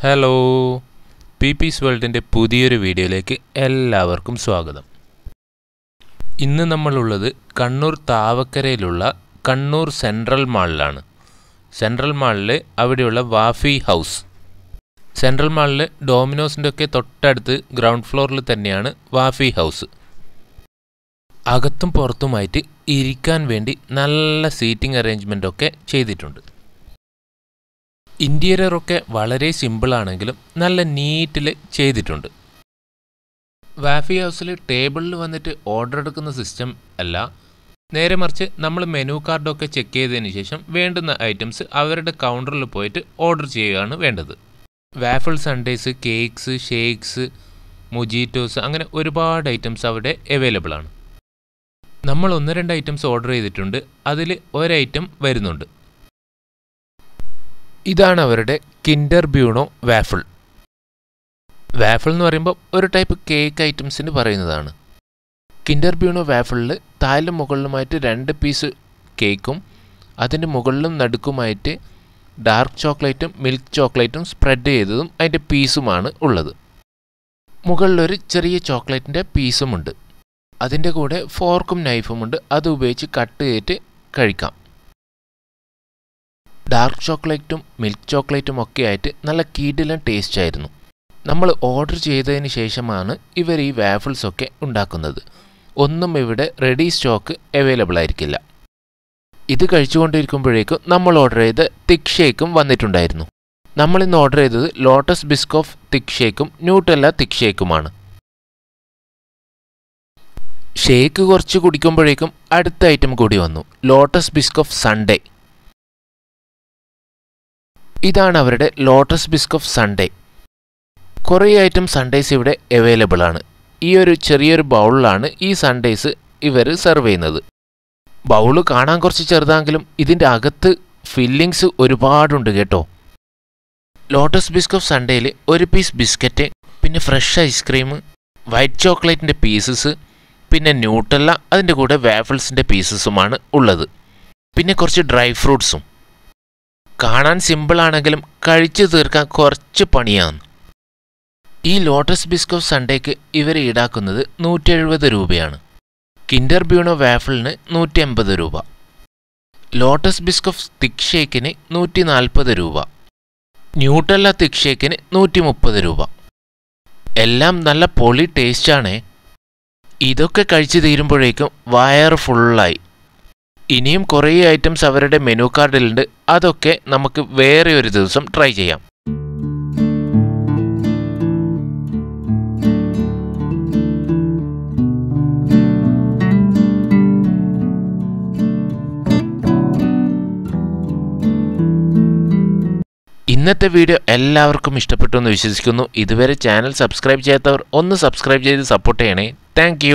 Hello പീപ്പീസ് വേൾഡിൻ്റെ പുതിയൊരു വീഡിയോയിലേക്ക് എല്ലാവർക്കും സ്വാഗതം. ഇന്ന് നമ്മളുള്ളത് കണ്ണൂർ താവക്കരയിലുള്ള കണ്ണൂർ സെൻട്രൽ മാളിലാണ്. സെൻട്രൽ മാളിൽ അവിടെയുള്ള വാഫി ഹൗസ്. സെൻട്രൽ മാളിൽ ഡോമിനോസിൻ്റെ ഒക്കെ തൊട്ടടുത്ത് ഗ്രൗണ്ട് ഫ്ലോറിൽ തന്നെയാണ് വാഫി ഹൗസ്. അകത്തും പുറത്തുമായിട്ട് ഇരിക്കാൻ വേണ്ടി നല്ല സീറ്റിംഗ് അറേഞ്ച്മെൻ്റൊക്കെ ചെയ്തിട്ടുണ്ട്. ഇൻറ്റീരിയറൊക്കെ വളരെ സിമ്പിളാണെങ്കിലും നല്ല നീറ്റിൽ ചെയ്തിട്ടുണ്ട്. വാഫി ഹൗസിൽ ടേബിളിൽ വന്നിട്ട് ഓർഡർ എടുക്കുന്ന സിസ്റ്റം അല്ല, നേരെ മറിച്ച് നമ്മൾ മെനു കാർഡൊക്കെ ചെക്ക് ചെയ്തതിന് ശേഷം വേണ്ടുന്ന ഐറ്റംസ് അവരുടെ കൗണ്ടറിൽ പോയിട്ട് ഓർഡർ ചെയ്യുകയാണ് വേണ്ടത്. വാഫിൾ സൺഡേസ്, കേക്ക്സ്, ഷേക്സ്, മൊജീറ്റോസ് അങ്ങനെ ഒരുപാട് ഐറ്റംസ് അവിടെ അവൈലബിൾ ആണ്. നമ്മൾ 1-2 ഐറ്റംസ് ഓർഡർ ചെയ്തിട്ടുണ്ട്, അതിൽ ഒരൈറ്റം വരുന്നുണ്ട്. ഇതാണ് അവരുടെ കിൻഡർ ബ്യൂണോ വാഫിൾ. വാഫിൾ എന്ന് പറയുമ്പോൾ ഒരു ടൈപ്പ് കേക്ക് ഐറ്റംസിന് പറയുന്നതാണ്. കിൻഡർ ബ്യൂണോ വാഫിളിൽ താഴിലും മുകളിലുമായിട്ട് 2 പീസ് കേക്കും അതിൻ്റെ മുകളിലും നടുക്കുമായിട്ട് ഡാർക്ക് ചോക്ലേറ്റും മിൽക്ക് ചോക്ലേറ്റും സ്പ്രെഡ് ചെയ്തതും അതിൻ്റെ പീസുമാണ് ഉള്ളത്. മുകളിലൊരു ചെറിയ ചോക്ലേറ്റിൻ്റെ പീസുമുണ്ട്. അതിൻ്റെ കൂടെ ഫോർക്കും നൈഫും ഉണ്ട്, അത് ഉപയോഗിച്ച് കട്ട് ചെയ്തിട്ട് കഴിക്കാം. ഡാർക്ക് ചോക്ലേറ്റും മിൽക്ക് ചോക്ലേറ്റും ഒക്കെ ആയിട്ട് നല്ല കിടിലൻ ടേസ്റ്റ് ആയിരുന്നു. നമ്മൾ ഓർഡർ ചെയ്തതിന് ശേഷമാണ് ഇവർ ഈ വാഫിൾസൊക്കെ ഉണ്ടാക്കുന്നത്. ഒന്നും ഇവിടെ റെഡി സ്റ്റോക്ക് അവൈലബിൾ ആയിരിക്കില്ല. ഇത് കഴിച്ചുകൊണ്ടിരിക്കുമ്പോഴേക്കും നമ്മൾ ഓർഡർ ചെയ്ത തിക്ക് ഷേക്കും വന്നിട്ടുണ്ടായിരുന്നു. നമ്മളിന്ന് ഓർഡർ ചെയ്തത് ലോട്ടസ് ബിസ്കോഫ് തിക്ക് ഷേക്കും ന്യൂട്ടെല്ല തിക്ക് ഷേക്കുമാണ്. ഷേക്ക് കുറച്ച് കുടിക്കുമ്പോഴേക്കും അടുത്ത ഐറ്റം കൂടി വന്നു, ലോട്ടസ് ബിസ്കോഫ് സൺഡേ. ഇതാണ് അവരുടെ ലോട്ടസ് ബിസ്കോഫ് സൺഡേ. കുറേ ഐറ്റം സൺഡേസ് ഇവിടെ അവൈലബിൾ ആണ്. ഈ ഒരു ചെറിയൊരു ബൗളിലാണ് ഈ സൺഡേസ് ഇവർ സെർവ് ചെയ്യുന്നത്. ബൗള് കാണാൻ കുറച്ച് ചെറുതാണെങ്കിലും ഇതിൻ്റെ അകത്ത് ഫില്ലിങ്സ് ഒരുപാടുണ്ട് കേട്ടോ. ലോട്ടസ് ബിസ്കോഫ് സൺഡേയിൽ ഒരു പീസ് ബിസ്ക്കറ്റ്, പിന്നെ ഫ്രഷ് ഐസ്ക്രീം, വൈറ്റ് ചോക്ലേറ്റിൻ്റെ പീസസ്, പിന്നെ ന്യൂട്ടെല്ല, അതിൻ്റെ കൂടെ വാഫിൾസിൻ്റെ പീസസുമാണ് ഉള്ളത്. പിന്നെ കുറച്ച് ഡ്രൈ ഫ്രൂട്ട്സും. കാണാൻ സിമ്പിളാണെങ്കിലും കഴിച്ചു തീർക്കാൻ കുറച്ച് പണിയാണ്. ഈ ലോട്ടസ് ബിസ്കോഫ് സൺഡേക്ക് ഇവർ ഈടാക്കുന്നത് 170 രൂപയാണ്. കിൻഡർ ബ്യൂണോ വാഫിളിന് 180 രൂപ. ലോട്ടസ് ബിസ്കോഫ് തിക്ക് ഷേക്കിന് 140 രൂപ. ന്യൂട്ടെല്ല തിക്ക് ഷേക്കിന് 130 രൂപ. എല്ലാം നല്ല പൊളി ടേസ്റ്റാണേ. ഇതൊക്കെ കഴിച്ചു തീരുമ്പോഴേക്കും വയറ് ഫുള്ളായി. ഇനിയും കുറേ ഐറ്റംസ് അവരുടെ മെനു കാർഡിലുണ്ട്, അതൊക്കെ നമുക്ക് വേറെ ഒരു ദിവസം ട്രൈ ചെയ്യാം. ഇന്നത്തെ വീഡിയോ എല്ലാവർക്കും ഇഷ്ടപ്പെട്ടു എന്ന് വിശ്വസിക്കുന്നു. ഇതുവരെ ചാനൽ സബ്സ്ക്രൈബ് ചെയ്യാത്തവർ ഒന്ന് സബ്സ്ക്രൈബ് ചെയ്ത് സപ്പോർട്ട് ചെയ്യണേ. താങ്ക്